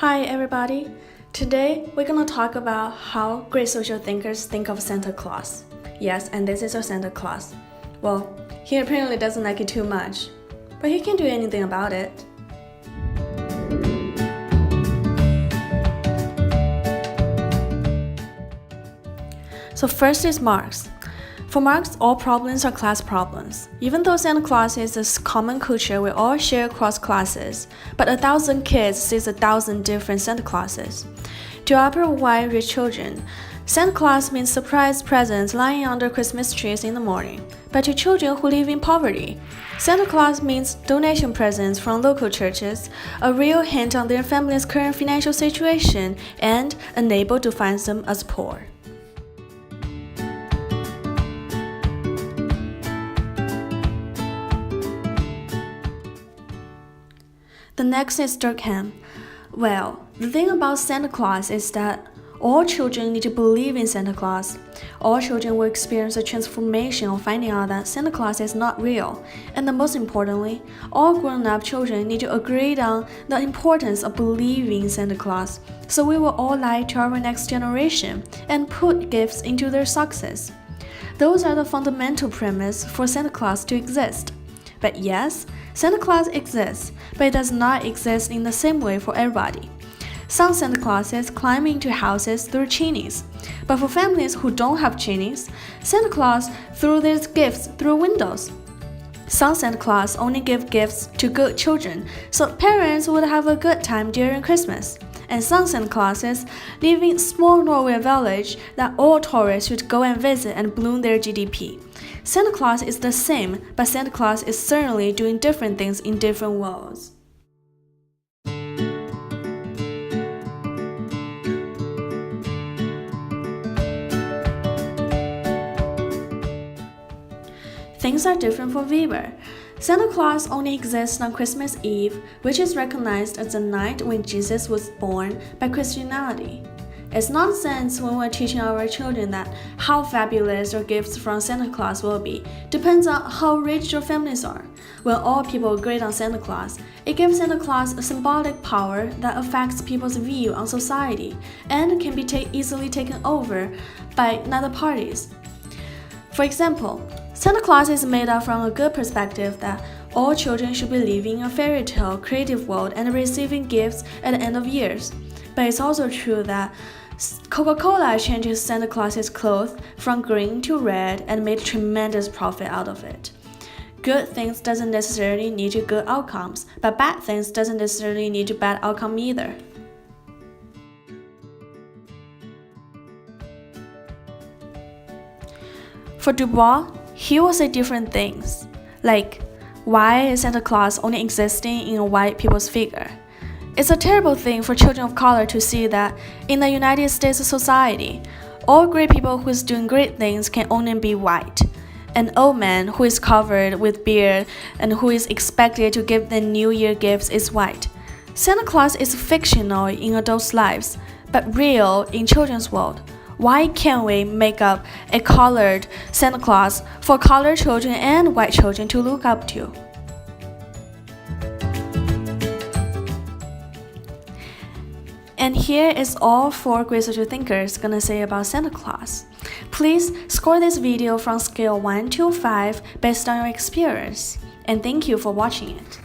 Hi everybody! Today we're gonna talk about how great social thinkers think of Santa Claus. Yes, and this is our Santa Claus. Well, he apparently doesn't like it too much, but he can't do anything about it. So first is Marx. For Marx, all problems are class problems. Even though Santa Claus is a common culture we all share across classes, but 1,000 kids sees 1,000 different Santa Clauses. To upper white rich children, Santa Claus means surprise presents lying under Christmas trees in the morning. But to children who live in poverty, Santa Claus means donation presents from local churches, a real hint on their family's current financial situation, and unable to find them as poor. The next is Durkheim. Well, the thing about Santa Claus is that all children need to believe in Santa Claus. All children will experience a transformation of finding out that Santa Claus is not real. And the most importantly, all grown-up children need to agree on the importance of believing in Santa Claus, so we will all lie to our next generation and put gifts into their success. Those are the fundamental premise for Santa Claus to exist. But yes, Santa Claus exists, but it does not exist in the same way for everybody. Some Santa Clauses climb into houses through chimneys, but for families who don't have chimneys, Santa Claus threw their gifts through windows. Some Santa Claus only give gifts to good children, so parents would have a good time during Christmas. And some Santa Clauses live in small Norway village that all tourists should go and visit and bloom their GDP. Santa Claus is the same, but Santa Claus is certainly doing different things in different worlds. Things are different for Weber. Santa Claus only exists on Christmas Eve, which is recognized as the night when Jesus was born by Christianity. It's nonsense when we're teaching our children that how fabulous your gifts from Santa Claus will be depends on how rich your families are. When all people agree on Santa Claus, it gives Santa Claus a symbolic power that affects people's view on society and can be easily taken over by other parties. For example, Santa Claus is made up from a good perspective that all children should be living in a fairy tale creative world and receiving gifts at the end of years. But it's also true that Coca-Cola changes Santa Claus's clothes from green to red and made tremendous profit out of it. Good things doesn't necessarily need to good outcomes, but bad things doesn't necessarily need to bad outcome either. For Bois, he will say different things, like, why is Santa Claus only existing in a white people's figure? It's a terrible thing for children of color to see that in the United States society, all great people who is doing great things can only be white. An old man who is covered with beard and who is expected to give the New Year gifts is white. Santa Claus is fictional in adults' lives, but real in children's world. Why can't we make up a colored Santa Claus for colored children and white children to look up to? And here is all 4 great social thinkers gonna say about Santa Claus. Please score this video from scale 1 to 5 based on your experience. And thank you for watching it.